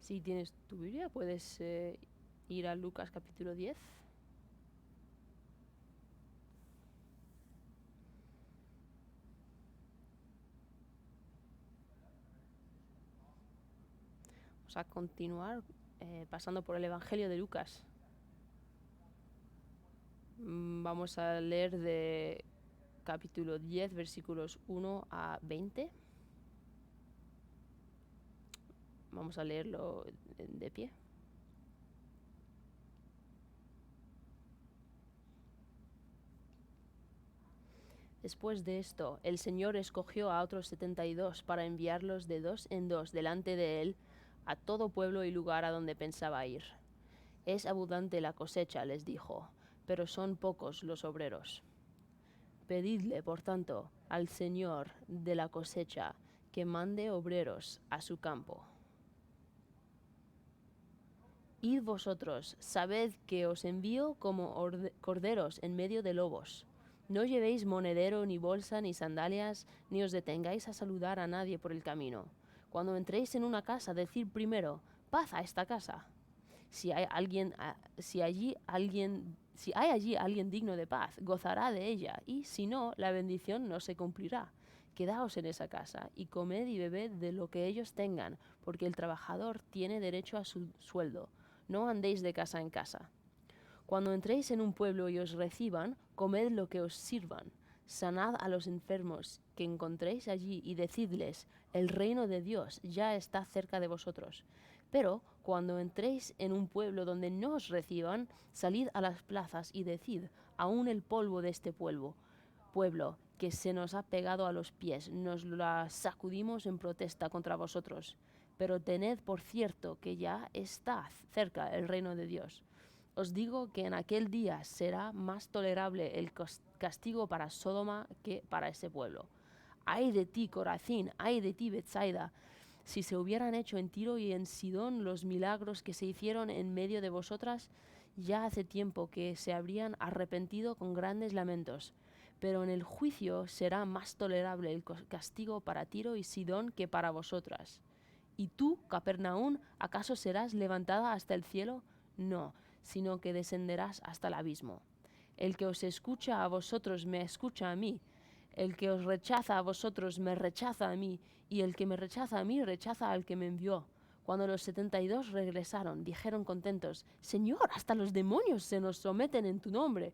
Si tienes tu Biblia, puedes ir a Lucas capítulo 10. Vamos a continuar pasando por el Evangelio de Lucas. Vamos a leer de capítulo 10, versículos 1 a 20. Vamos a leerlo de pie. Después de esto, el Señor escogió a otros 72 para enviarlos de dos en dos delante de él a todo pueblo y lugar a donde pensaba ir. Es abundante la cosecha, les dijo, pero son pocos los obreros. Pedidle, por tanto, al Señor de la cosecha que mande obreros a su campo. Id vosotros, sabed que os envío como corderos en medio de lobos. No llevéis monedero, ni bolsa, ni sandalias, ni os detengáis a saludar a nadie por el camino. Cuando entréis en una casa, decid primero, paz a esta casa. Si hay allí alguien digno de paz, gozará de ella, y si no, la bendición no se cumplirá. Quedaos en esa casa, y comed y bebed de lo que ellos tengan, porque el trabajador tiene derecho a su sueldo. No andéis de casa en casa. Cuando entréis en un pueblo y os reciban, comed lo que os sirvan. Sanad a los enfermos que encontréis allí y decidles, el reino de Dios ya está cerca de vosotros. Pero cuando entréis en un pueblo donde no os reciban, salid a las plazas y decid, aún el polvo de este pueblo que se nos ha pegado a los pies, nos la sacudimos en protesta contra vosotros. Pero tened por cierto que ya está cerca el reino de Dios. Os digo que en aquel día será más tolerable el castigo para Sodoma que para ese pueblo. Ay de ti, Corazín, ay de ti, Betsaida. Si se hubieran hecho en Tiro y en Sidón los milagros que se hicieron en medio de vosotras, ya hace tiempo que se habrían arrepentido con grandes lamentos. Pero en el juicio será más tolerable el castigo para Tiro y Sidón que para vosotras. ¿Y tú, Capernaún, acaso serás levantada hasta el cielo? No, sino que descenderás hasta el abismo. El que os escucha a vosotros me escucha a mí. El que os rechaza a vosotros me rechaza a mí, y el que me rechaza a mí rechaza al que me envió. Cuando los 72 regresaron, dijeron contentos, Señor, hasta los demonios se nos someten en tu nombre.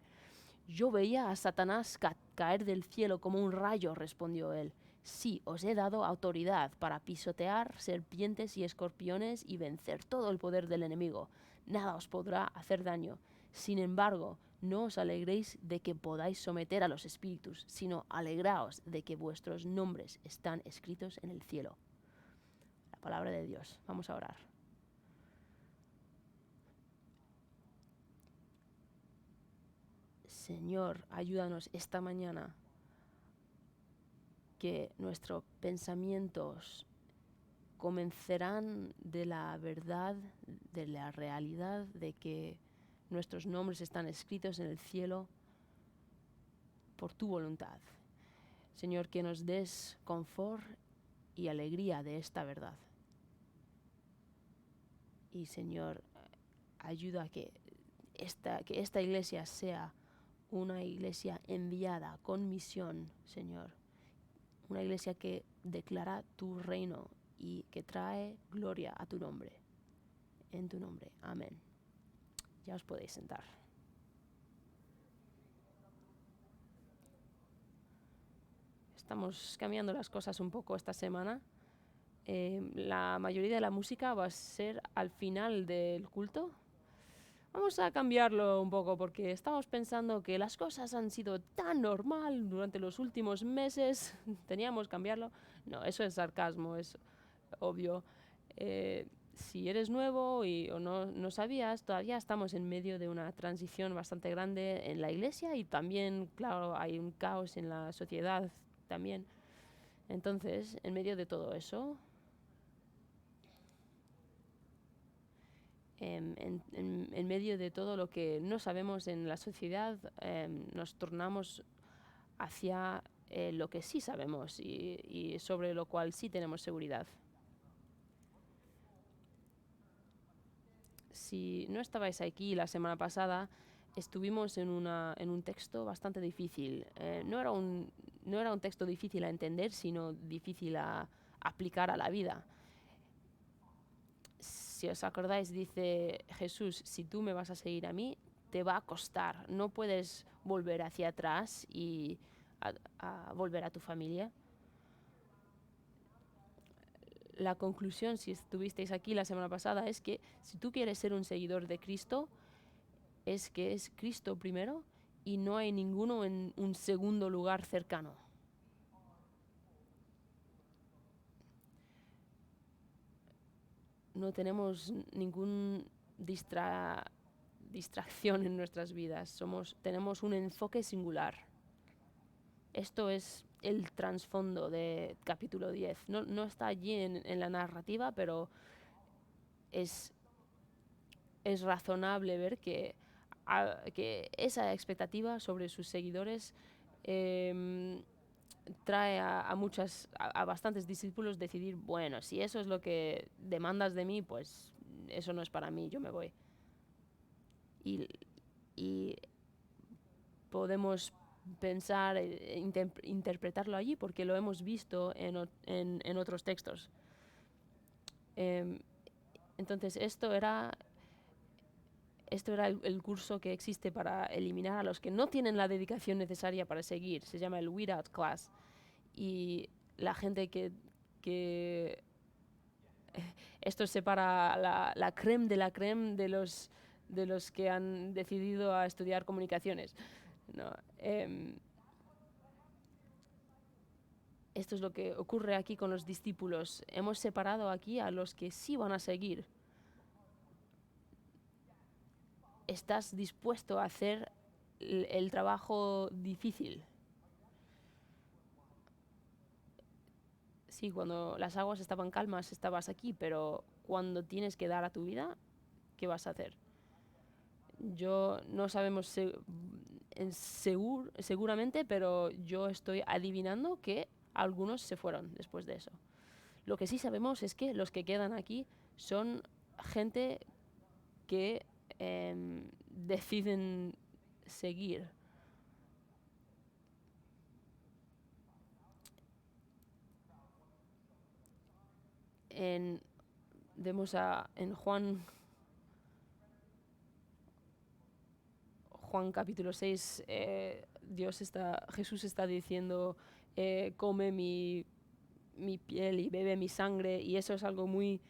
Yo veía a Satanás caer del cielo como un rayo, respondió él. Sí, os he dado autoridad para pisotear serpientes y escorpiones y vencer todo el poder del enemigo. Nada os podrá hacer daño. Sin embargo, no os alegréis de que podáis someter a los espíritus, sino alegraos de que vuestros nombres están escritos en el cielo. La palabra de Dios. Vamos a orar. Señor, ayúdanos esta mañana que nuestros pensamientos convencerán de la verdad, de la realidad, de que nuestros nombres están escritos en el cielo por tu voluntad. Señor, que nos des confort y alegría de esta verdad. Y Señor, ayuda a que esta iglesia sea una iglesia enviada con misión, Señor. Una iglesia que declara tu reino y que trae gloria a tu nombre. En tu nombre. Amén. Ya os podéis sentar. Estamos cambiando las cosas un poco esta semana. La mayoría de la música va a ser al final del culto. Vamos a cambiarlo un poco porque estamos pensando que las cosas han sido tan normal durante los últimos meses. Teníamos que cambiarlo. No, eso es sarcasmo, es obvio. Si eres nuevo o no sabías, todavía estamos en medio de una transición bastante grande en la iglesia y también, claro, hay un caos en la sociedad también. Entonces, en medio de todo eso, en medio de todo lo que no sabemos en la sociedad, nos tornamos hacia lo que sí sabemos y sobre lo cual sí tenemos seguridad. Si no estabais aquí la semana pasada, estuvimos en un texto bastante difícil. No era un texto difícil a entender, sino difícil a aplicar a la vida. Si os acordáis, dice Jesús, si tú me vas a seguir a mí, te va a costar. No puedes volver hacia atrás y a volver a tu familia. La conclusión, si estuvisteis aquí la semana pasada, es que si tú quieres ser un seguidor de Cristo, es que es Cristo primero y no hay ninguno en un segundo lugar cercano. No tenemos ninguna distracción en nuestras vidas. Tenemos un enfoque singular. Esto es el trasfondo de capítulo 10. No está allí en la narrativa, pero es razonable ver que esa expectativa sobre sus seguidores trae a bastantes discípulos decidir, bueno, si eso es lo que demandas de mí, pues eso no es para mí, yo me voy. Y podemos pensar, interpretarlo allí porque lo hemos visto en otros textos. Entonces esto era el curso que existe para eliminar a los que no tienen la dedicación necesaria para seguir. Se llama el Weed Out Class. Y la gente que esto separa la creme de la creme de los que han decidido a estudiar comunicaciones. No, esto es lo que ocurre aquí con los discípulos. Hemos separado aquí a los que sí van a seguir. ¿Estás dispuesto a hacer el trabajo difícil? Sí, cuando las aguas estaban calmas estabas aquí, pero cuando tienes que dar a tu vida, ¿qué vas a hacer? No sabemos seguramente, pero yo estoy adivinando que algunos se fueron después de eso. Lo que sí sabemos es que los que quedan aquí son gente que deciden seguir. Vemos en Juan capítulo 6, Jesús está diciendo, come mi piel y bebe mi sangre, y eso es algo muy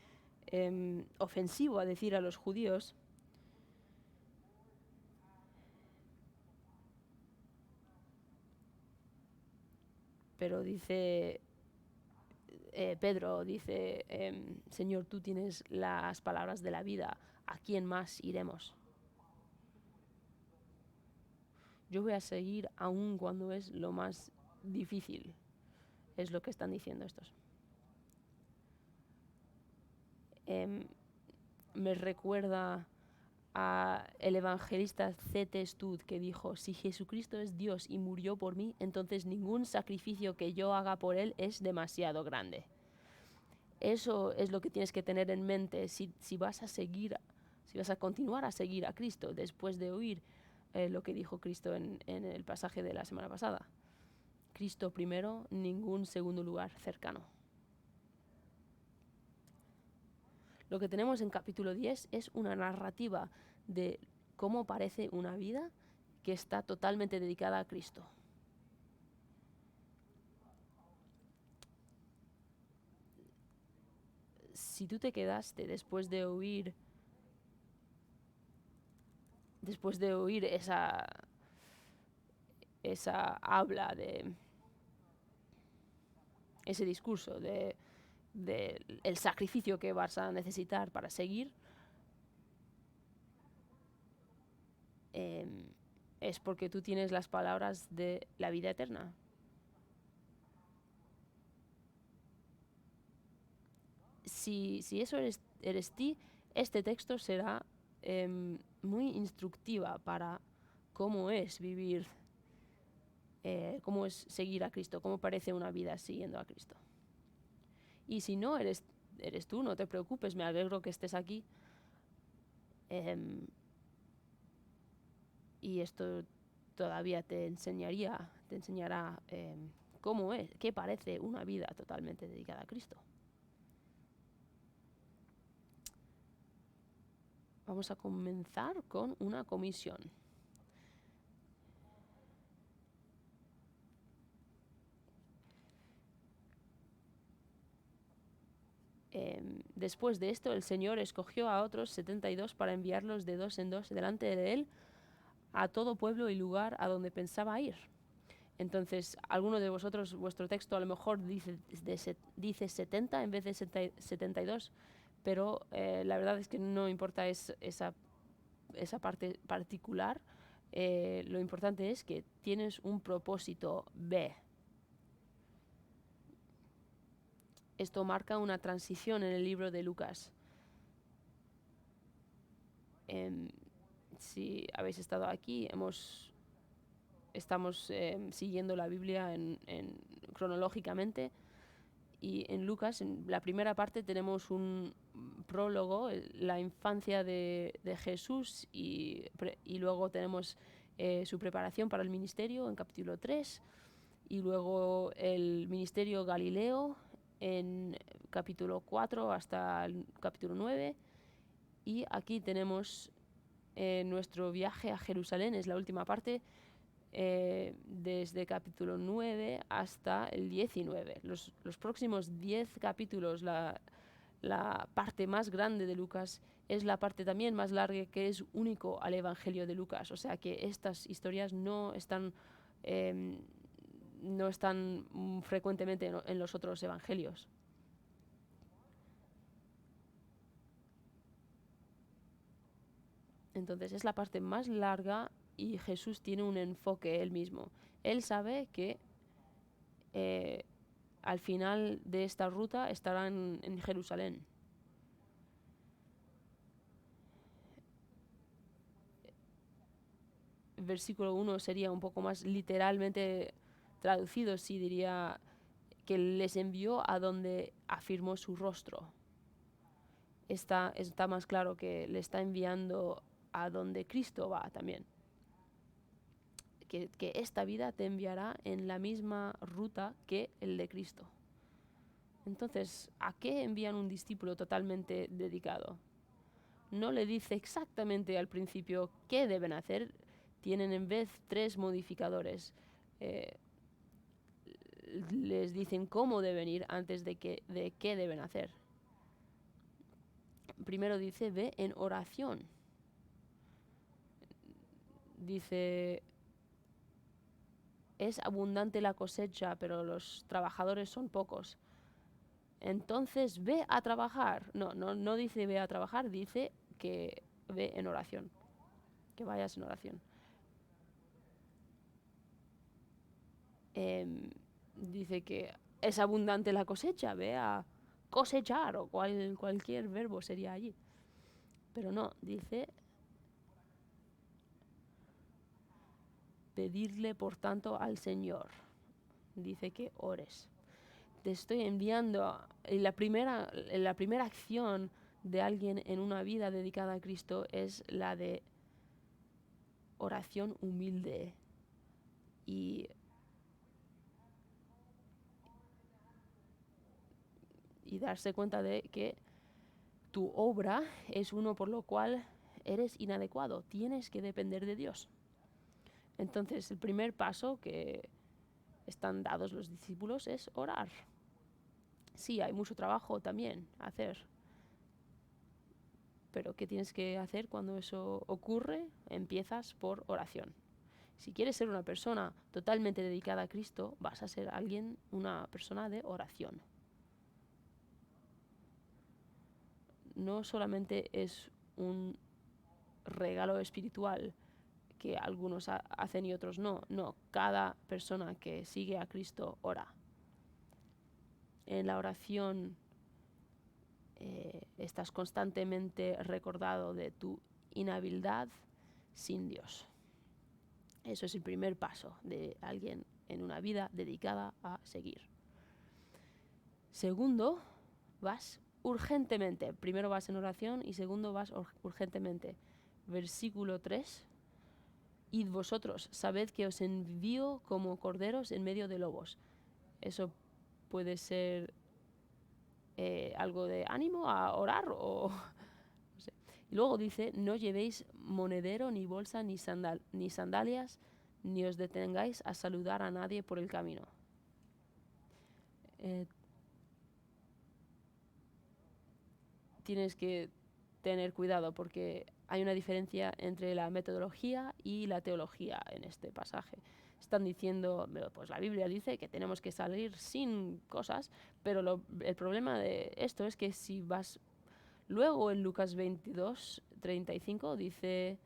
ofensivo a decir a los judíos. Pero dice, Pedro dice, Señor, tú tienes las palabras de la vida, ¿a quién más iremos? Yo voy a seguir aún cuando es lo más difícil, es lo que están diciendo estos. Me recuerda a el evangelista C.T. Studd, que dijo, si Jesucristo es Dios y murió por mí, entonces ningún sacrificio que yo haga por él es demasiado grande. Eso es lo que tienes que tener en mente si vas a continuar a seguir a Cristo después de oír lo que dijo Cristo en el pasaje de la semana pasada. Cristo primero, ningún segundo lugar cercano. Lo que tenemos en capítulo 10 es una narrativa de cómo parece una vida que está totalmente dedicada a Cristo. Si tú te quedaste después de oír esa habla de ese discurso de el sacrificio que vas a necesitar para seguir, es porque tú tienes las palabras de la vida eterna. Si eso eres ti, este texto será muy instructiva para cómo es vivir, cómo es seguir a Cristo, cómo parece una vida siguiendo a Cristo. Y si no eres tú, no te preocupes, me alegro que estés aquí. Em, y esto todavía te enseñará cómo es, qué parece una vida totalmente dedicada a Cristo. Vamos a comenzar con una comisión. Después de esto, el Señor escogió a otros 72 para enviarlos de dos en dos delante de Él a todo pueblo y lugar a donde pensaba ir. Entonces, alguno de vosotros, vuestro texto a lo mejor dice 70 en vez de 72, pero la verdad es que no importa esa parte particular. Lo importante es que tienes un propósito B. Esto marca una transición en el libro de Lucas. Si habéis estado aquí, estamos siguiendo la Biblia cronológicamente, y en Lucas, en la primera parte, tenemos un prólogo, la infancia de Jesús, y luego tenemos su preparación para el ministerio en capítulo 3, y luego el ministerio Galileo en capítulo 4 hasta el capítulo 9, y aquí tenemos nuestro viaje a Jerusalén, es la última parte, desde capítulo 9 hasta el 19. Los próximos 10 capítulos, la parte más grande de Lucas, es la parte también más larga, que es único al Evangelio de Lucas. O sea que estas historias no están frecuentemente en los otros evangelios. Entonces es la parte más larga y Jesús tiene un enfoque él mismo. Él sabe que al final de esta ruta estarán en Jerusalén. El versículo 1 sería un poco más literalmente traducido, sí, diría que les envió a donde afirmó su rostro. Está más claro que le está enviando a donde Cristo va también. Que esta vida te enviará en la misma ruta que el de Cristo. Entonces, ¿a qué envían un discípulo totalmente dedicado? No le dice exactamente al principio qué deben hacer. Tienen en vez 3 modificadores. Les dicen cómo deben ir antes de qué deben hacer. Primero dice, ve en oración. Dice, es abundante la cosecha, pero los trabajadores son pocos. Entonces ve a trabajar. No dice ve a trabajar, dice que ve en oración. Que vayas en oración. Dice que es abundante la cosecha, ve a cosechar, o cualquier verbo sería allí. Pero no, dice pedirle por tanto al Señor. Dice que ores. Te estoy enviando. La primera acción de alguien en una vida dedicada a Cristo es la de oración humilde y darse cuenta de que tu obra es uno por lo cual eres inadecuado. Tienes que depender de Dios. Entonces, el primer paso que están dados los discípulos es orar. Sí, hay mucho trabajo también a hacer. Pero ¿qué tienes que hacer cuando eso ocurre? Empiezas por oración. Si quieres ser una persona totalmente dedicada a Cristo, vas a ser una persona de oración. No solamente es un regalo espiritual que algunos hacen y otros no. No, cada persona que sigue a Cristo ora. En la oración estás constantemente recordado de tu inhabilidad sin Dios. Eso es el primer paso de alguien en una vida dedicada a seguir. Segundo, vas urgentemente. Primero vas en oración y segundo vas urgentemente. Versículo 3. Id vosotros, sabed que os envío como corderos en medio de lobos. Eso puede ser algo de ánimo a orar o no sé. Y luego dice, no llevéis monedero, ni bolsa, ni sandalias, ni os detengáis a saludar a nadie por el camino. Tienes que tener cuidado porque hay una diferencia entre la metodología y la teología en este pasaje. Están diciendo, pues la Biblia dice que tenemos que salir sin cosas, pero el problema de esto es que si vas luego en Lucas 22:35 dice,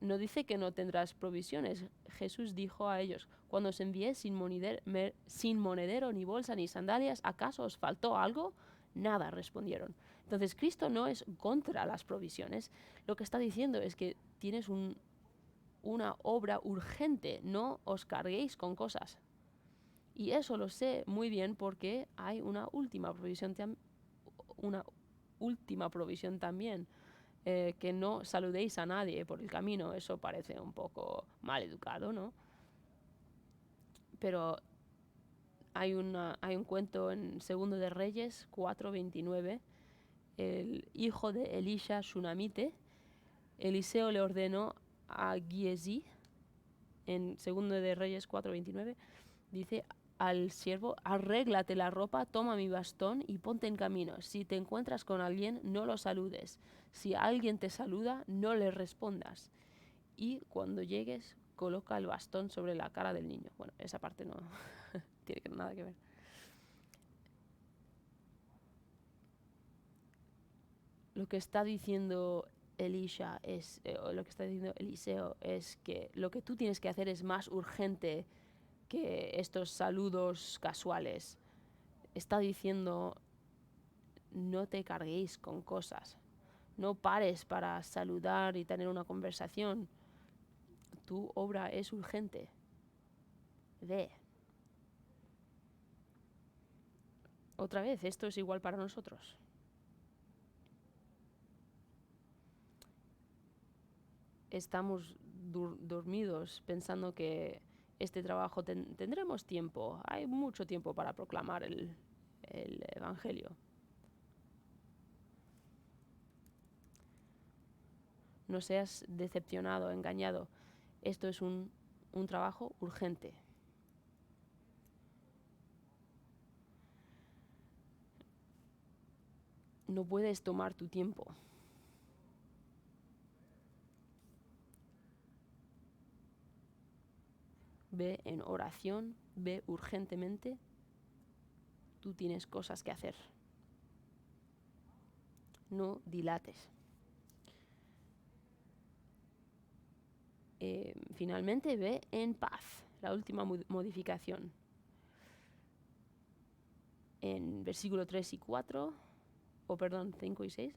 no dice que no tendrás provisiones. Jesús dijo a ellos, cuando os envié sin monedero, ni bolsa, ni sandalias, ¿acaso os faltó algo? Nada, respondieron. Entonces Cristo no es contra las provisiones. Lo que está diciendo es que tienes una obra urgente, no os carguéis con cosas. Y eso lo sé muy bien porque hay una última provisión también. Que no saludéis a nadie por el camino. Eso parece un poco mal educado, ¿no? Pero hay un cuento en Segundo de Reyes 4:29. El hijo de Elisha Shunamite, Eliseo le ordenó a Giezi, en Segundo de Reyes 4:29, dice al siervo, arréglate la ropa, toma mi bastón y ponte en camino. Si te encuentras con alguien, no lo saludes. Si alguien te saluda, no le respondas. Y cuando llegues, coloca el bastón sobre la cara del niño. Bueno, esa parte no tiene nada que ver. Lo que está diciendo Elisha lo que está diciendo Eliseo es que lo que tú tienes que hacer es más urgente que estos saludos casuales. Está diciendo, no te carguéis con cosas. No pares para saludar y tener una conversación. Tu obra es urgente. Ve. Otra vez, esto es igual para nosotros. Estamos dormidos pensando que este trabajo tendremos tiempo. Hay mucho tiempo para proclamar el Evangelio. No seas decepcionado, engañado. Esto es un trabajo urgente. No puedes tomar tu tiempo. Ve en oración, ve urgentemente. Tú tienes cosas que hacer. No dilates. Finalmente, ve en paz. La última modificación. En versículo 3 y 4, 5 y 6.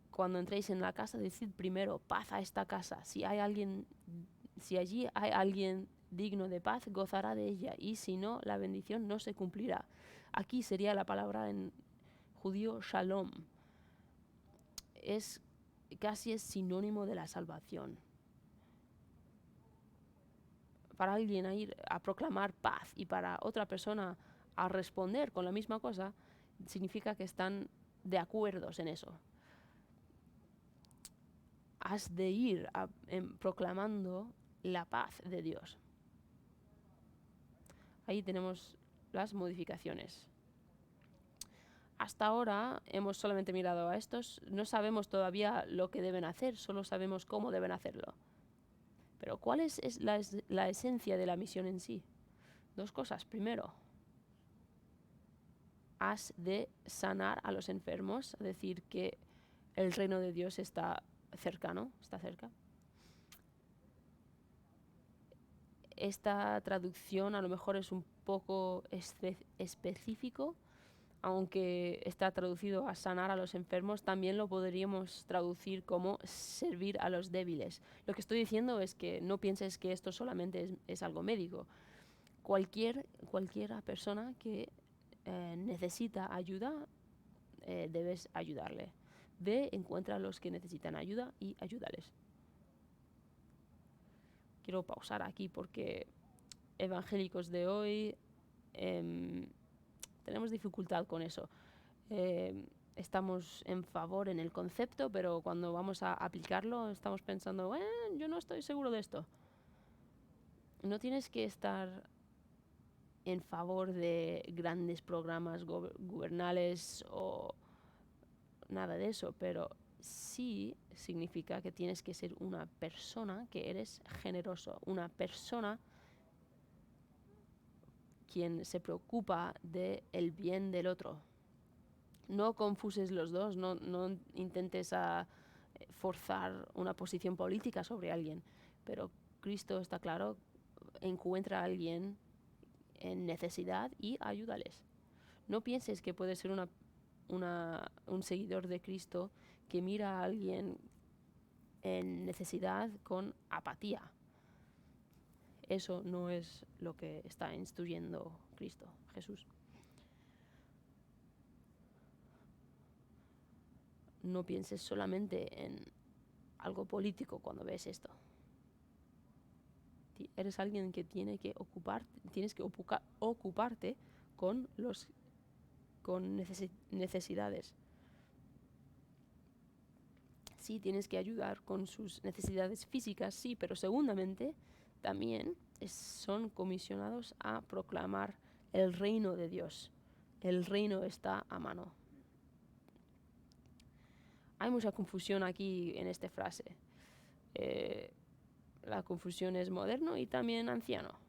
Cuando entréis en la casa, decid primero paz a esta casa. Si allí hay alguien digno de paz, gozará de ella, y si no, la bendición no se cumplirá. Aquí sería la palabra en judío shalom. Casi es sinónimo de la salvación. Para alguien a ir a proclamar paz y para otra persona a responder con la misma cosa, significa que están de acuerdo en eso. Has de ir proclamando la paz de Dios. Ahí tenemos las modificaciones. Hasta ahora hemos solamente mirado a estos, no sabemos todavía lo que deben hacer, solo sabemos cómo deben hacerlo. Pero ¿cuál es la esencia de la misión en sí? Dos cosas. Primero, has de sanar a los enfermos, es decir, que el reino de Dios está cercano, está cerca. Esta traducción a lo mejor es un poco específico, aunque está traducido a sanar a los enfermos, también lo podríamos traducir como servir a los débiles. Lo que estoy diciendo es que no pienses que esto solamente es algo médico. Cualquiera persona que necesita ayuda, debes ayudarle. Ve, encuentra a los que necesitan ayuda y ayúdales. Quiero pausar aquí porque evangélicos de hoy tenemos dificultad con eso. Estamos en favor en el concepto, pero cuando vamos a aplicarlo estamos pensando, yo no estoy seguro de esto. No tienes que estar en favor de grandes programas gubernales o nada de eso, pero sí significa que tienes que ser una persona que eres generoso, una persona quien se preocupa del bien del otro. No confuses los dos, no intentes forzar una posición política sobre alguien, pero Cristo está claro, encuentra a alguien en necesidad y ayúdales. No pienses que puedes ser un seguidor de Cristo que mira a alguien en necesidad con apatía. Eso no es lo que está instruyendo Cristo, Jesús. No pienses solamente en algo político cuando ves esto. Eres alguien que tienes que ocuparte con necesidades. Sí, tienes que ayudar con sus necesidades físicas, sí, pero segundamente también son comisionados a proclamar el reino de Dios. El reino está a mano. Hay mucha confusión aquí en esta frase. La confusión es moderno y también anciano.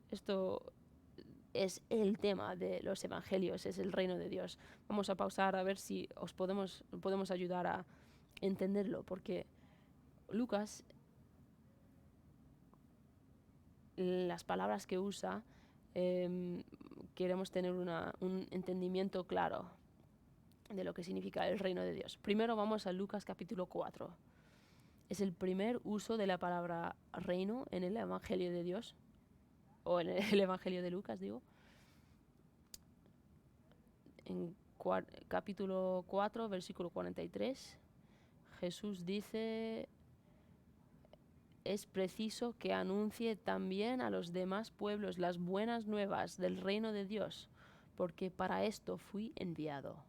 Esto es el tema de los evangelios, es el reino de Dios. Vamos a pausar a ver si podemos ayudar a entenderlo, porque Lucas, las palabras que usa, queremos tener un entendimiento claro de lo que significa el reino de Dios. Primero vamos a Lucas capítulo 4. Es el primer uso de la palabra reino en el evangelio de Dios, o en el evangelio de Lucas, digo. En capítulo 4, versículo 43, Jesús dice: es preciso que anuncie también a los demás pueblos las buenas nuevas del reino de Dios, porque para esto fui enviado.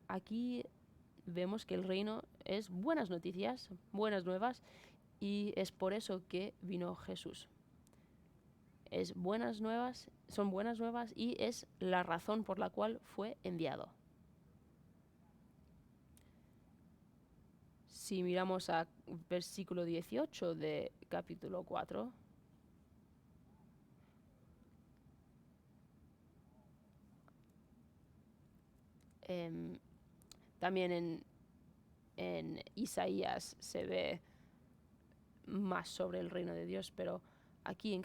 Aquí vemos que el reino es buenas noticias, buenas nuevas, y es por eso que vino Jesús. Son buenas nuevas y es la razón por la cual fue enviado. Si miramos a versículo 18 de capítulo 4, también en Isaías se ve más sobre el reino de Dios, pero aquí en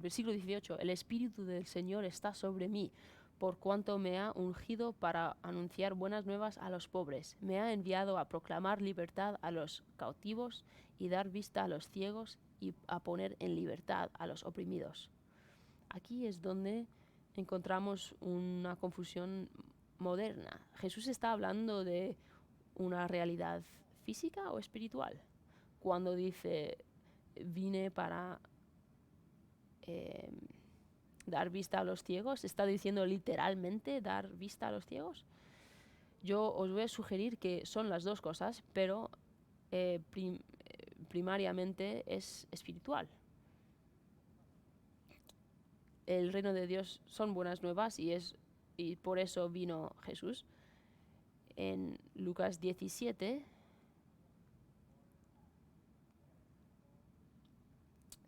versículo 18, el Espíritu del Señor está sobre mí, por cuanto me ha ungido para anunciar buenas nuevas a los pobres. Me ha enviado a proclamar libertad a los cautivos y dar vista a los ciegos y a poner en libertad a los oprimidos. Aquí es donde encontramos una confusión moderna. ¿Jesús está hablando de una realidad física o espiritual? Cuando dice, vine para dar vista a los ciegos, ¿está diciendo literalmente dar vista a los ciegos? Yo os voy a sugerir que son las dos cosas, pero primariamente es espiritual. El reino de Dios son buenas nuevas y por eso vino Jesús. En Lucas 17,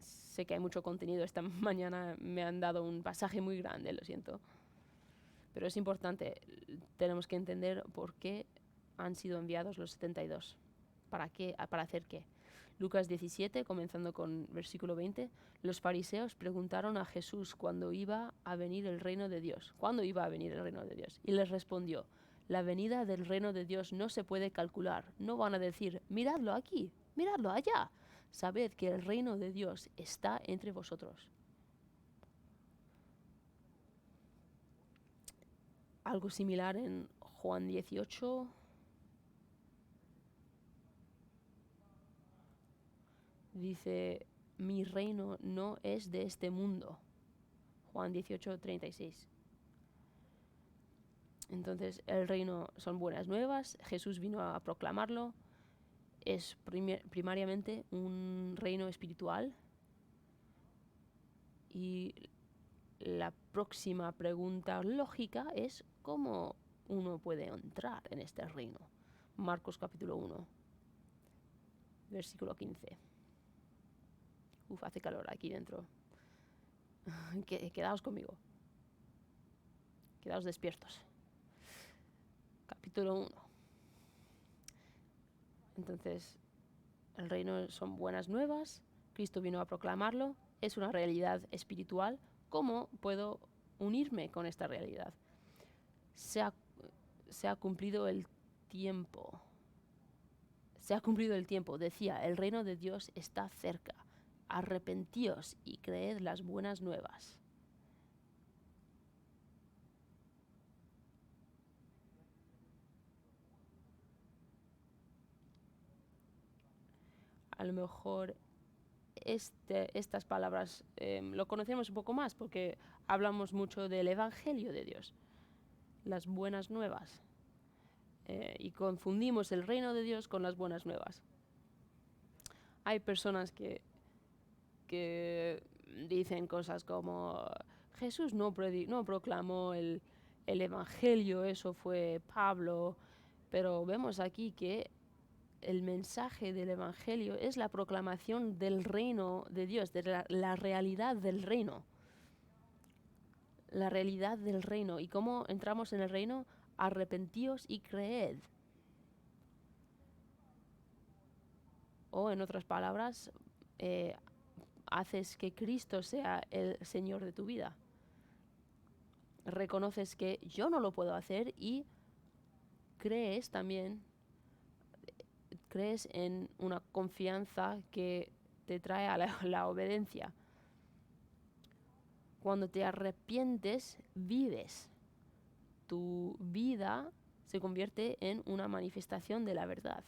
sé que hay mucho contenido, esta mañana me han dado un pasaje muy grande, lo siento. Pero es importante, tenemos que entender por qué han sido enviados los 72. ¿Para qué? ¿Para hacer qué? Lucas 17, comenzando con versículo 20, los fariseos preguntaron a Jesús cuándo iba a venir el reino de Dios. ¿Cuándo iba a venir el reino de Dios? Y les respondió: la venida del reino de Dios no se puede calcular. No van a decir, miradlo aquí, miradlo allá. sabed que el reino de Dios está entre vosotros. Algo similar en Juan 18. Dice, mi reino no es de este mundo. Juan 18:36. Entonces, el reino son buenas nuevas. Jesús vino a proclamarlo. Es primariamente un reino espiritual. Y la próxima pregunta lógica es cómo uno puede entrar en este reino. Marcos capítulo 1, versículo 15. Hace calor aquí dentro. Quedaos conmigo. Quedaos despiertos. Capítulo 1. Entonces, el reino son buenas nuevas. Cristo vino a proclamarlo. Es una realidad espiritual. ¿Cómo puedo unirme con esta realidad? Se ha cumplido el tiempo. Se ha cumplido el tiempo. Decía, el reino de Dios está cerca. Arrepentíos y creed las buenas nuevas. A lo mejor estas palabras lo conocemos un poco más porque hablamos mucho del Evangelio de Dios, las buenas nuevas. Y confundimos el reino de Dios con las buenas nuevas. Hay personas que dicen cosas como Jesús no proclamó el Evangelio, eso fue Pablo, pero vemos aquí que el mensaje del Evangelio es la proclamación del reino de Dios, de la realidad del reino. La realidad del reino. ¿Y cómo entramos en el reino? Arrepentíos y creed. O en otras palabras, haces que Cristo sea el Señor de tu vida. Reconoces que yo no lo puedo hacer y crees en una confianza que te trae a la obediencia. Cuando te arrepientes, vives. Tu vida se convierte en una manifestación de la verdad.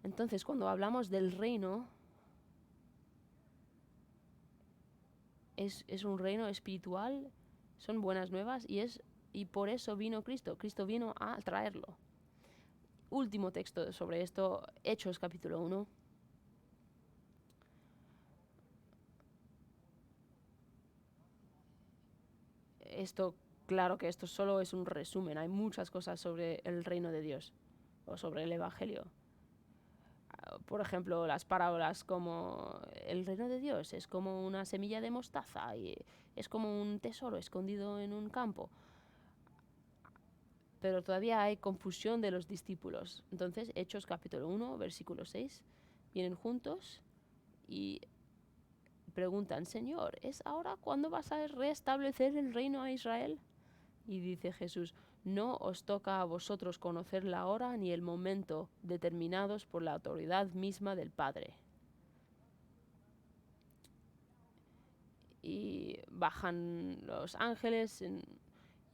Entonces, cuando hablamos del reino, es un reino espiritual, son buenas nuevas y por eso vino Cristo. Cristo vino a traerlo. Último texto sobre esto, Hechos capítulo 1. Claro que esto solo es un resumen, hay muchas cosas sobre el reino de Dios o sobre el Evangelio. Por ejemplo, las parábolas como el reino de Dios es como una semilla de mostaza y es como un tesoro escondido en un campo. Pero todavía hay confusión de los discípulos. Entonces, Hechos capítulo 1, versículo 6, vienen juntos y preguntan, Señor, ¿es ahora cuando vas a restablecer el reino a Israel? Y dice Jesús, no os toca a vosotros conocer la hora ni el momento determinados por la autoridad misma del Padre. Y bajan los ángeles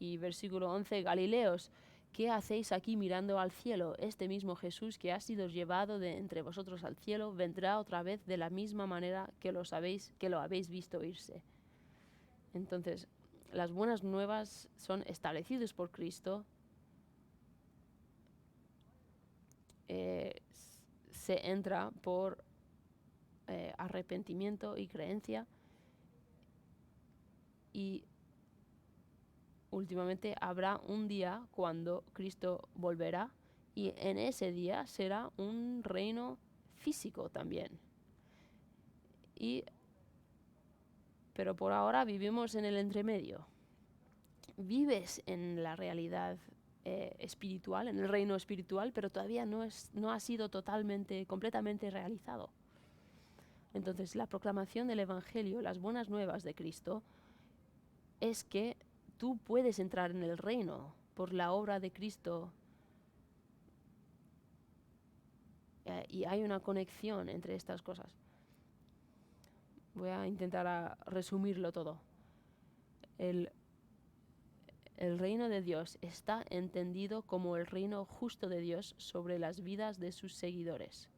y versículo 11, Galileos, ¿qué hacéis aquí mirando al cielo? Este mismo Jesús que ha sido llevado de entre vosotros al cielo vendrá otra vez de la misma manera que lo habéis visto irse. Entonces, las buenas nuevas son establecidas por Cristo. Se entra por arrepentimiento y creencia. Y últimamente habrá un día cuando Cristo volverá y en ese día será un reino físico también. Pero por ahora vivimos en el entremedio. Vives en la realidad espiritual, en el reino espiritual, pero todavía no ha sido completamente realizado. Entonces, la proclamación del Evangelio, las buenas nuevas de Cristo, es que tú puedes entrar en el reino por la obra de Cristo Y hay una conexión entre estas cosas. Voy a intentar resumirlo todo. El reino de Dios está entendido como el reino justo de Dios sobre las vidas de sus seguidores.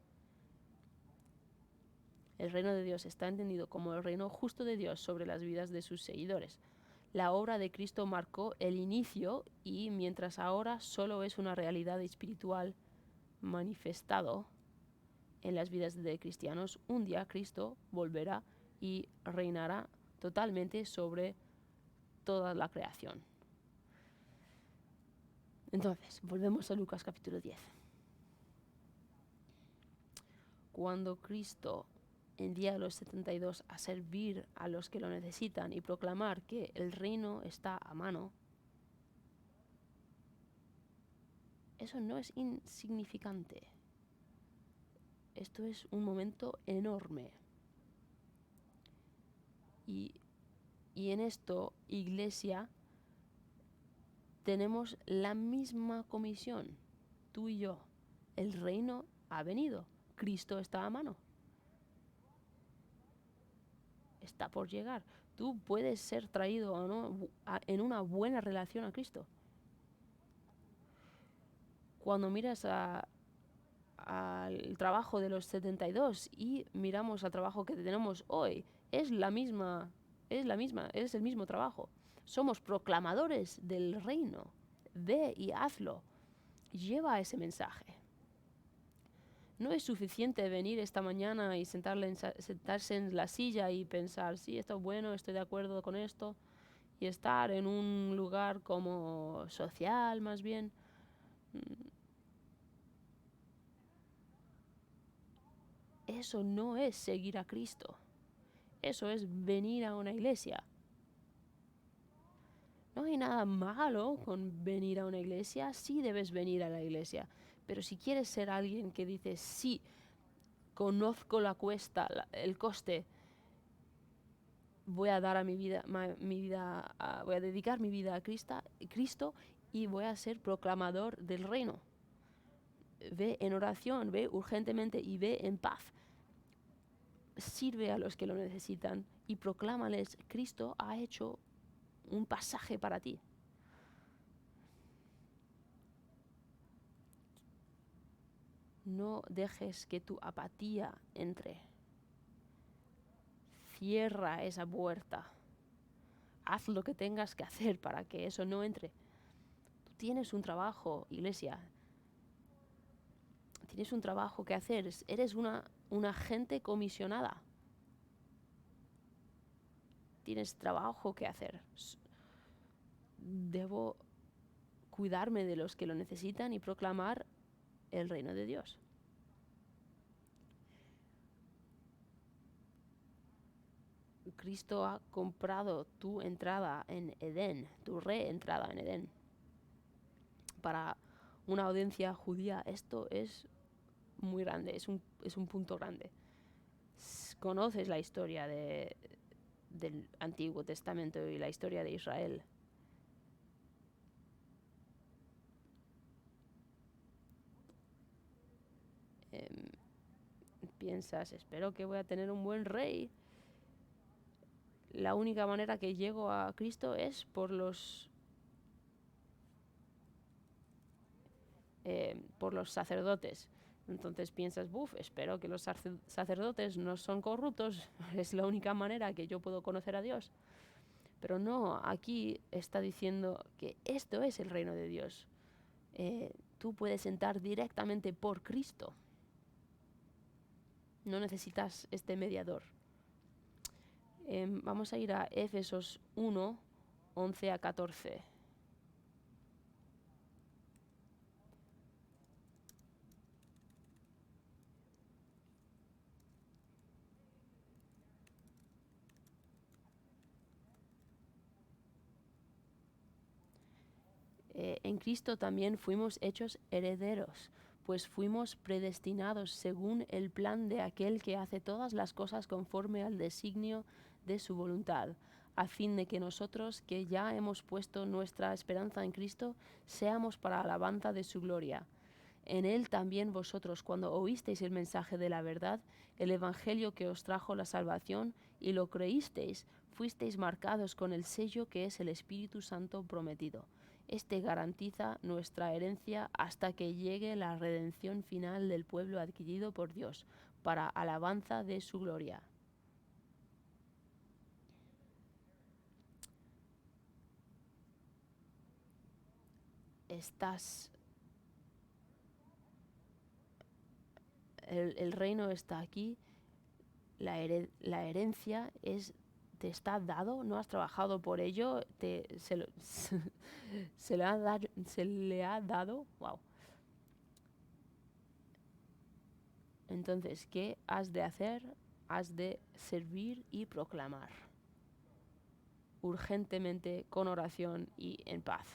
El reino de Dios está entendido como el reino justo de Dios sobre las vidas de sus seguidores. La obra de Cristo marcó el inicio y mientras ahora solo es una realidad espiritual manifestado en las vidas de cristianos, un día Cristo volverá y reinará totalmente sobre toda la creación. Entonces, volvemos a Lucas capítulo 10. Cuando Cristo envía a los 72 a servir a los que lo necesitan y proclamar que el reino está a mano, eso no es insignificante. Esto es un momento enorme. Y en esto, iglesia, tenemos la misma comisión, tú y yo. El reino ha venido, Cristo está a mano. Está por llegar. Tú puedes ser traído o no en una buena relación a Cristo. Cuando miras al trabajo de los 72 y miramos al trabajo que tenemos hoy, es el mismo trabajo. Somos proclamadores del reino. Ve y hazlo. Lleva ese mensaje. No es suficiente venir esta mañana y sentarse en la silla y pensar, sí, esto es bueno, estoy de acuerdo con esto, y estar en un lugar como social más bien. Eso no es seguir a Cristo. Eso es venir a una iglesia. No hay nada malo con venir a una iglesia, sí debes venir a la iglesia. Pero si quieres ser alguien que dice, sí, conozco el coste, voy a dar a voy a dedicar mi vida a Cristo y voy a ser proclamador del reino. Ve en oración, ve urgentemente y ve en paz. Sirve a los que lo necesitan y proclámales, Cristo ha hecho un pasaje para ti. No dejes que tu apatía entre. Cierra esa puerta. Haz lo que tengas que hacer para que eso no entre. Tú tienes un trabajo, iglesia. Tienes un trabajo que hacer. Eres una agente comisionada. Tienes trabajo que hacer. Debo cuidarme de los que lo necesitan y proclamar el reino de Dios. Cristo ha comprado tu entrada en Edén, tu reentrada en Edén. Para una audiencia judía esto es muy grande, es un punto grande. Conoces la historia del Antiguo Testamento y la historia de Israel. Piensas, espero que voy a tener un buen rey. La única manera que llego a Cristo es por los sacerdotes. Entonces piensas, espero que los sacerdotes no son corruptos, es la única manera que yo puedo conocer a Dios. Pero no, aquí está diciendo que esto es el reino de Dios. Tú puedes entrar directamente por Cristo. No necesitas este mediador. Vamos a ir a Éfesos 1, 11 a 14. En Cristo también fuimos hechos herederos, pues fuimos predestinados según el plan de aquel que hace todas las cosas conforme al designio de su voluntad, a fin de que nosotros, que ya hemos puesto nuestra esperanza en Cristo, seamos para alabanza de su gloria. en él también vosotros, cuando oísteis el mensaje de la verdad, el evangelio que os trajo la salvación, y lo creísteis, fuisteis marcados con el sello que es el Espíritu Santo prometido. Este garantiza nuestra herencia hasta que llegue la redención final del pueblo adquirido por Dios, para alabanza de su gloria. El reino está aquí, la herencia te está dado, no has trabajado por ello, se le ha dado, wow. Entonces, ¿qué has de hacer? Has de servir y proclamar, urgentemente, con oración y en paz.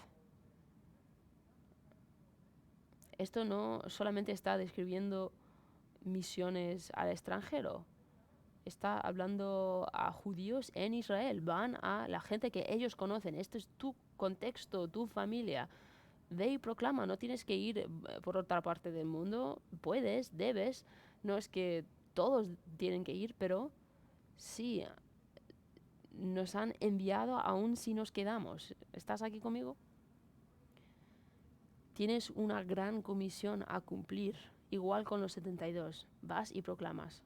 Esto no solamente está describiendo misiones al extranjero, está hablando a judíos en Israel, van a la gente que ellos conocen, esto es tu contexto, tu familia. Ve y proclama, no tienes que ir por otra parte del mundo, puedes, debes, no es que todos tienen que ir, pero sí, nos han enviado aún si nos quedamos. ¿Estás aquí conmigo? Tienes una gran comisión a cumplir, igual con los 72. Vas y proclamas.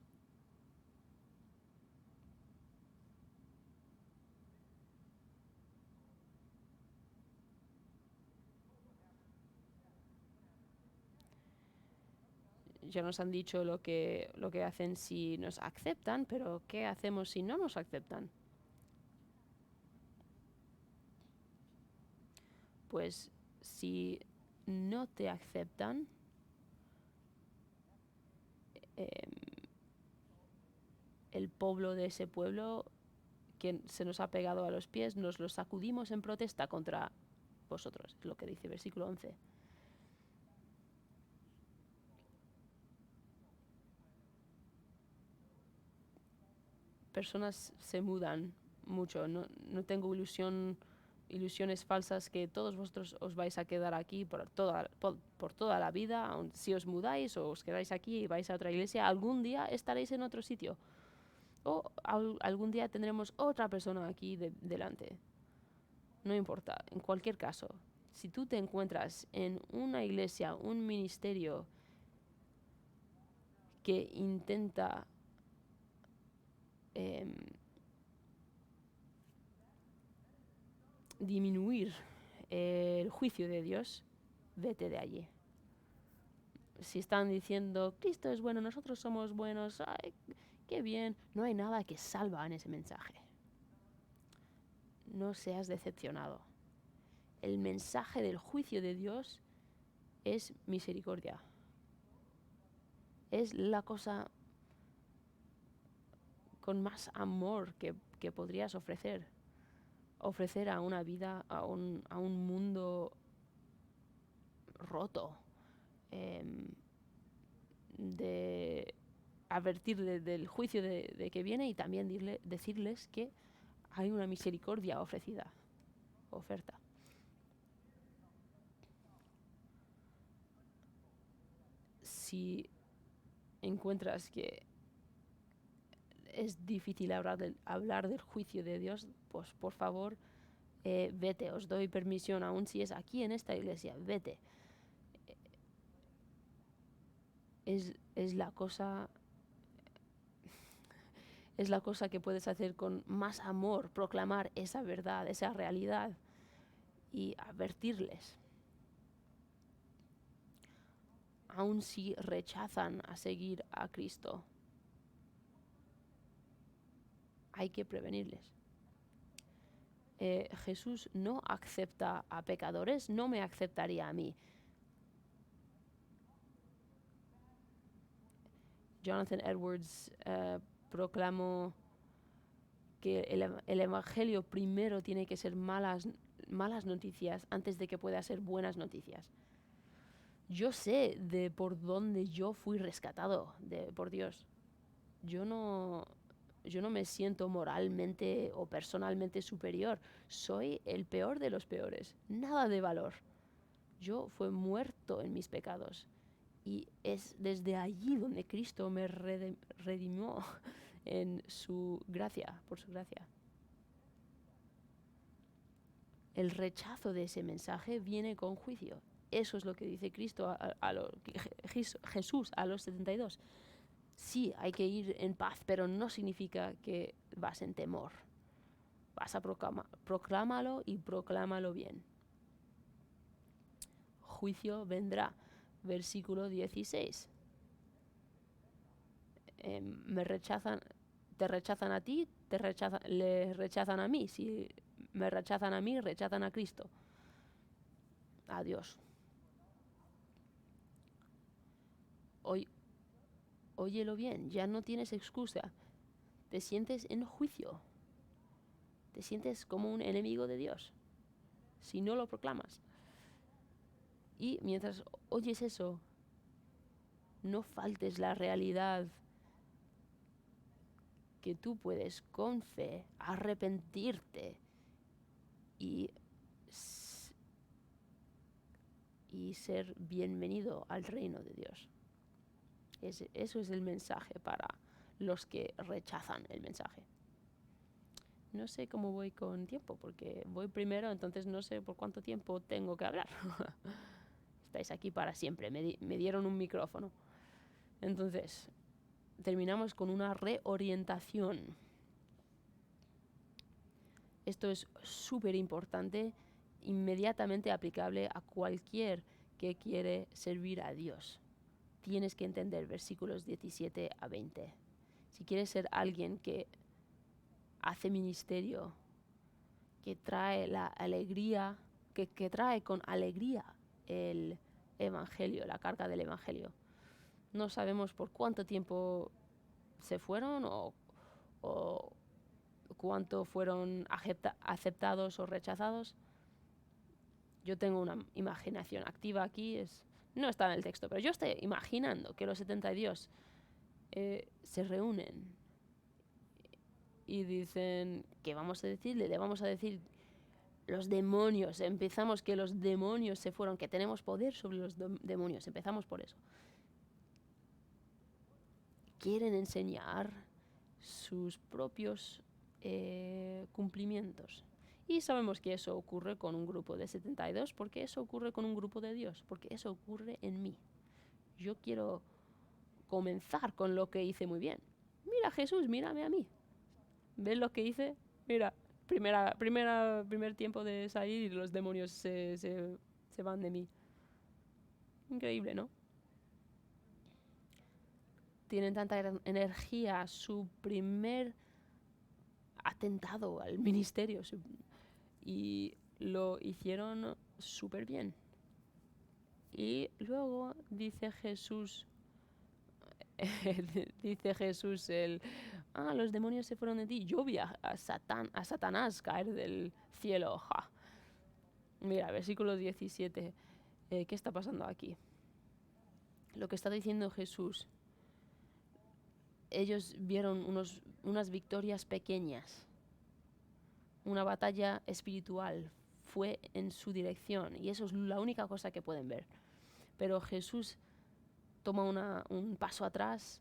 Ya nos han dicho lo que hacen si nos aceptan, pero ¿qué hacemos si no nos aceptan? Pues si no te aceptan, el pueblo de ese pueblo que se nos ha pegado a los pies, nos lo sacudimos en protesta contra vosotros, es lo que dice el versículo 11. Personas se mudan mucho, no tengo ilusiones falsas que todos vosotros os vais a quedar aquí por toda la vida. Si os mudáis o os quedáis aquí y vais a otra iglesia, algún día estaréis en otro sitio. O algún día tendremos otra persona aquí delante. No importa, en cualquier caso, si tú te encuentras en una iglesia, un ministerio que intenta disminuir el juicio de Dios, vete de allí. Si están diciendo, Cristo es bueno, nosotros somos buenos, ay, qué bien, no hay nada que salva en ese mensaje. No seas decepcionado. El mensaje del juicio de Dios es misericordia. Es la cosa con más amor que podrías ofrecer. Ofrecer a una vida, a un mundo roto. De advertir del juicio de que viene y también decirles que hay una misericordia oferta. Si encuentras que es difícil hablar del juicio de Dios, pues por favor, vete, os doy permisión, aun si es aquí en esta iglesia, vete. Es la cosa que puedes hacer con más amor, proclamar esa verdad, esa realidad y advertirles. Aun si rechazan a seguir a Cristo, hay que prevenirles. Jesús no acepta a pecadores, no me aceptaría a mí. Jonathan Edwards proclamó que el evangelio primero tiene que ser malas noticias antes de que pueda ser buenas noticias. Yo sé de por dónde yo fui rescatado por Dios. Yo no me siento moralmente o personalmente superior. Soy el peor de los peores. Nada de valor. Yo fui muerto en mis pecados. Y es desde allí donde Cristo me redimió en su gracia, por su gracia. El rechazo de ese mensaje viene con juicio. Eso es lo que dice Cristo Jesús a los 72. Sí, hay que ir en paz, pero no significa que vas en temor. Vas a proclámalo y proclámalo bien. Juicio vendrá. Versículo 16. Me rechazan, te rechazan a ti, le rechazan a mí. Si me rechazan a mí, rechazan a Cristo. Adiós. Óyelo bien, ya no tienes excusa. Te sientes en juicio. Te sientes como un enemigo de Dios si no lo proclamas. Y mientras oyes eso, no faltes la realidad que tú puedes con fe arrepentirte y ser bienvenido al reino de Dios. Eso es el mensaje para los que rechazan el mensaje. No sé cómo voy con tiempo, porque voy primero, entonces no sé por cuánto tiempo tengo que hablar. Estáis aquí para siempre, me dieron un micrófono. Entonces, terminamos con una reorientación. Esto es súper importante, inmediatamente aplicable a cualquier que quiere servir a Dios. Tienes que entender versículos 17 a 20. Si quieres ser alguien que hace ministerio, que trae la alegría, que trae con alegría el evangelio, la carga del evangelio. No sabemos por cuánto tiempo se fueron o cuánto fueron aceptados o rechazados. Yo tengo una imaginación activa aquí, no está en el texto, pero yo estoy imaginando que los 72 se reúnen y dicen, ¿qué vamos a decirle? Le vamos a decir los demonios, empezamos que los demonios se fueron, que tenemos poder sobre los demonios, empezamos por eso. Quieren enseñar sus propios cumplimientos. Y sabemos que eso ocurre con un grupo de 72, porque eso ocurre con un grupo de Dios, porque eso ocurre en mí. Yo quiero comenzar con lo que hice muy bien. Mira Jesús, mírame a mí. ¿Ves lo que hice? Mira, primer tiempo de salir y los demonios se van de mí. Increíble, ¿no? Tienen tanta energía, su primer atentado al ministerio y lo hicieron súper bien. Y luego dice Jesús, los demonios se fueron de ti. Yo vi a Satanás caer del cielo. ¡Ja! Mira, versículo 17. ¿Qué está pasando aquí? Lo que está diciendo Jesús. Ellos vieron unas victorias pequeñas. Una batalla espiritual fue en su dirección. Y eso es la única cosa que pueden ver. Pero Jesús toma un paso atrás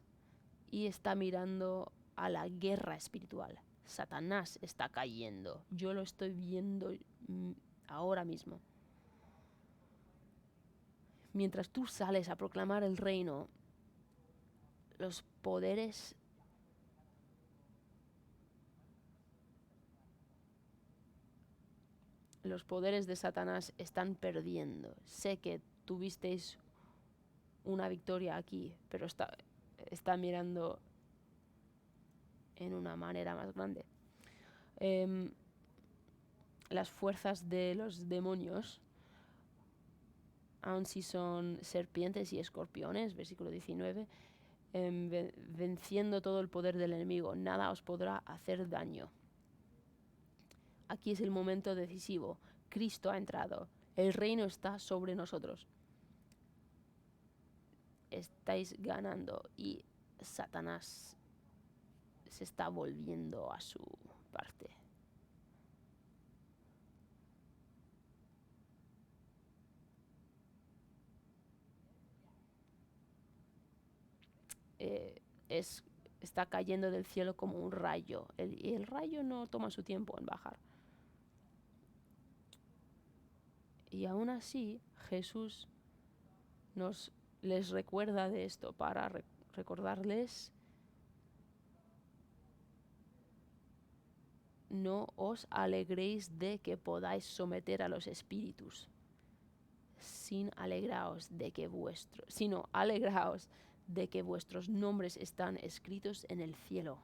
y está mirando a la guerra espiritual. Satanás está cayendo. Yo lo estoy viendo ahora mismo. Mientras tú sales a proclamar el reino, los poderes de Satanás están perdiendo. Sé que tuvisteis una victoria aquí, pero está mirando en una manera más grande. Las fuerzas de los demonios, aun si son serpientes y escorpiones, versículo 19, venciendo todo el poder del enemigo, nada os podrá hacer daño. Aquí es el momento decisivo. Cristo ha entrado. El reino está sobre nosotros. Estáis ganando y Satanás se está volviendo a su parte. está cayendo del cielo como un rayo. Y el rayo no toma su tiempo en bajar. Y aún así, Jesús les recuerda de esto para recordarles: no os alegréis de que podáis someter a los espíritus, sino alegraos de que vuestros nombres están escritos en el cielo.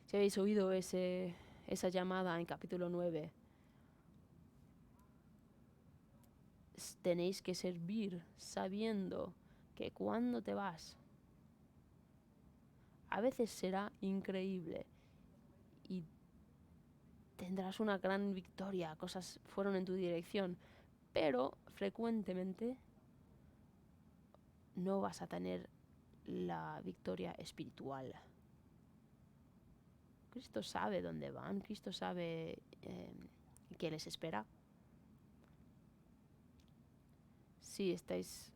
Si habéis oído esa llamada en capítulo 9, tenéis que servir sabiendo que cuando te vas, a veces será increíble y tendrás una gran victoria, cosas fueron en tu dirección, pero frecuentemente no vas a tener la victoria espiritual. Cristo sabe dónde van, Cristo sabe qué les espera. Sí, estáis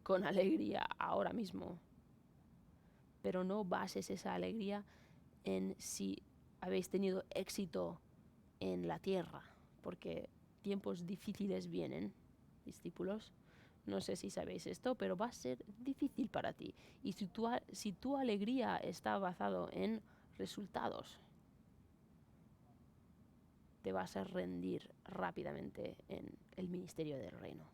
con alegría ahora mismo, pero no bases esa alegría en si habéis tenido éxito en la tierra, porque tiempos difíciles vienen, discípulos. No sé si sabéis esto, pero va a ser difícil para ti. Y si tu alegría está basado en resultados, te vas a rendir rápidamente en el ministerio del reino.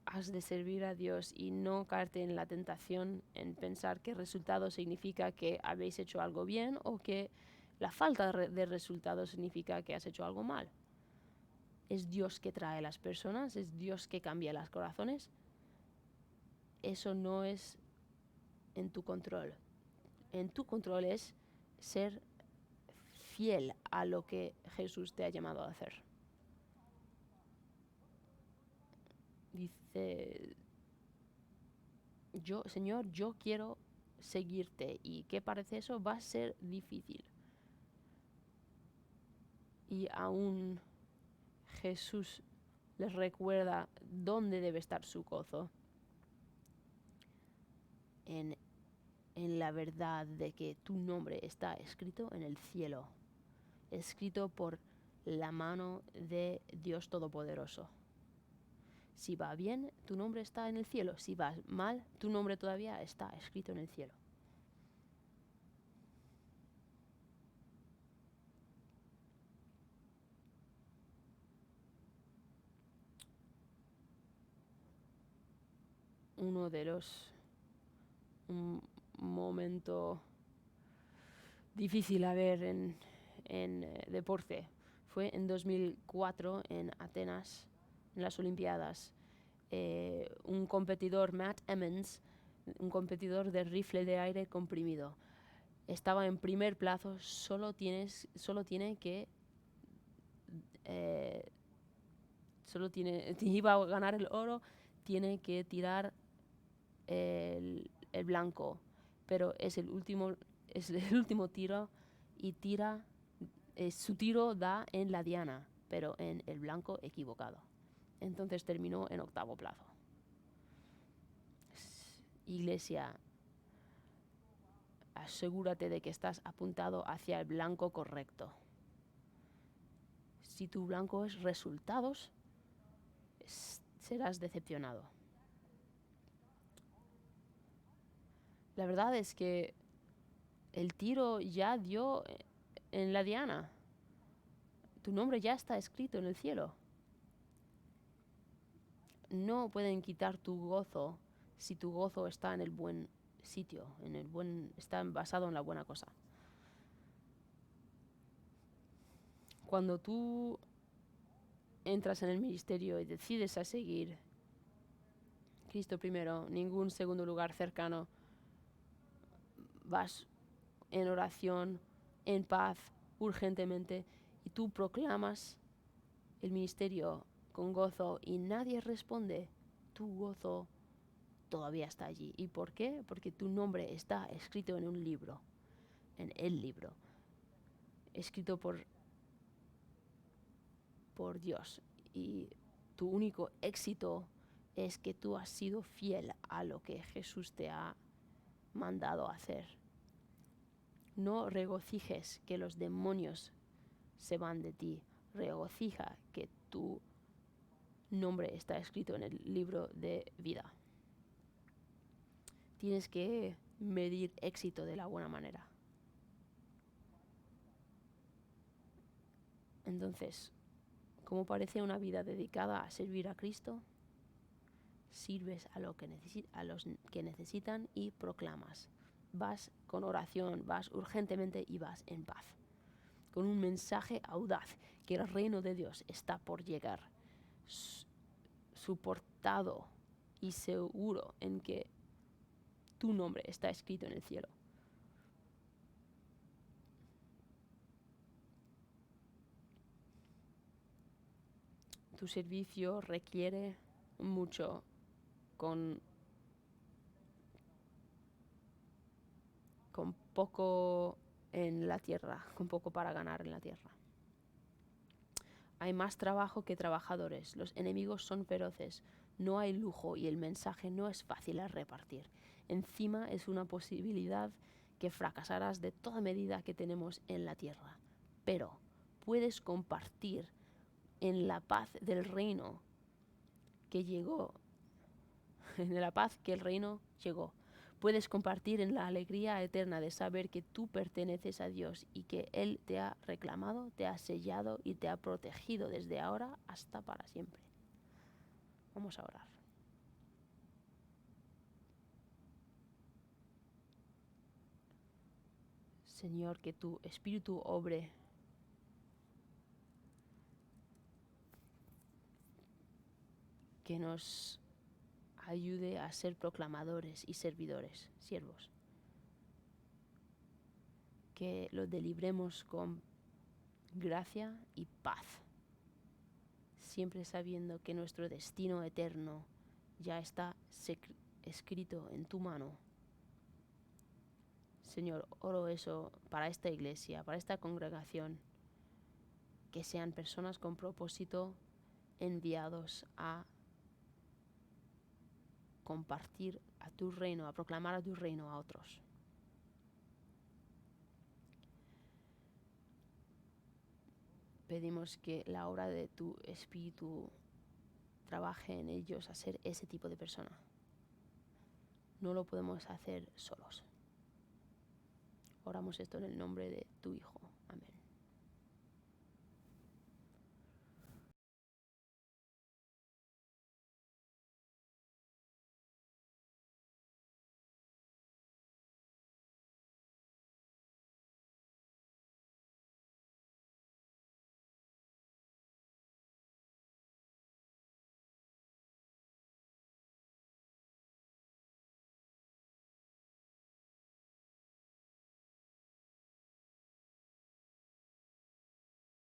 Has de servir a Dios y no caerte en la tentación en pensar que resultado significa que habéis hecho algo bien o que la falta de resultado significa que has hecho algo mal. Es Dios que trae las personas, es Dios que cambia los corazones. Eso no es en tu control. En tu control es ser fiel a lo que Jesús te ha llamado a hacer. Dice: Señor, yo quiero seguirte. ¿Y qué parece eso? Va a ser difícil. Y aún Jesús les recuerda dónde debe estar su gozo. En la verdad de que tu nombre está escrito en el cielo, escrito por la mano de Dios Todopoderoso. Si va bien, tu nombre está en el cielo. Si va mal, tu nombre todavía está escrito en el cielo. Uno de los un momento difícil a ver en deporte fue en 2004 en Atenas, en las Olimpiadas. Un competidor, Matt Emmons, un competidor de rifle de aire comprimido, estaba en primer plazo. Solo tiene que iba a ganar el oro, tiene que tirar el blanco, pero es el último tiro y su tiro da en la diana, pero en el blanco equivocado. Entonces terminó en octavo plazo. Iglesia, asegúrate de que estás apuntado hacia el blanco correcto. Si tu blanco es resultados, serás decepcionado. La verdad es que el tiro ya dio en la diana. Tu nombre ya está escrito en el cielo. No pueden quitar tu gozo si tu gozo está en el buen sitio, está basado en la buena cosa. Cuando tú entras en el ministerio y decides a seguir Cristo primero, ningún segundo lugar cercano, vas en oración, en paz, urgentemente, y tú proclamas el ministerio con gozo y nadie responde, tu gozo todavía está allí. ¿Y por qué? Porque tu nombre está escrito en un libro, en el libro, escrito por Dios. Y tu único éxito es que tú has sido fiel a lo que Jesús te ha mandado a hacer. No regocijes que los demonios se van de ti. Regocija que tu nombre está escrito en el libro de vida. Tienes que medir éxito de la buena manera. Entonces, ¿cómo parece una vida dedicada a servir a Cristo? Sirves a los que necesitan y proclamas. Vas con oración, vas urgentemente y vas en paz. Con un mensaje audaz que el reino de Dios está por llegar. Soportado y seguro en que tu nombre está escrito en el cielo. Tu servicio requiere mucho con poco en la tierra, con poco para ganar en la tierra. Hay más trabajo que trabajadores, los enemigos son feroces, no hay lujo y el mensaje no es fácil a repartir. Encima es una posibilidad que fracasarás de toda medida que tenemos en la tierra. Pero puedes compartir en la paz del reino que llegó, en la paz que el reino llegó. Puedes compartir en la alegría eterna de saber que tú perteneces a Dios y que Él te ha reclamado, te ha sellado y te ha protegido desde ahora hasta para siempre. Vamos a orar. Señor, que tu Espíritu obre que nos ayude a ser proclamadores y servidores, siervos. Que lo delibremos con gracia y paz, siempre sabiendo que nuestro destino eterno ya está escrito en tu mano. Señor, oro eso para esta iglesia, para esta congregación, que sean personas con propósito enviados a compartir a tu reino, a proclamar a tu reino a otros. Pedimos que la obra de tu Espíritu trabaje en ellos a ser ese tipo de persona. No lo podemos hacer solos. Oramos esto en el nombre de tu Hijo.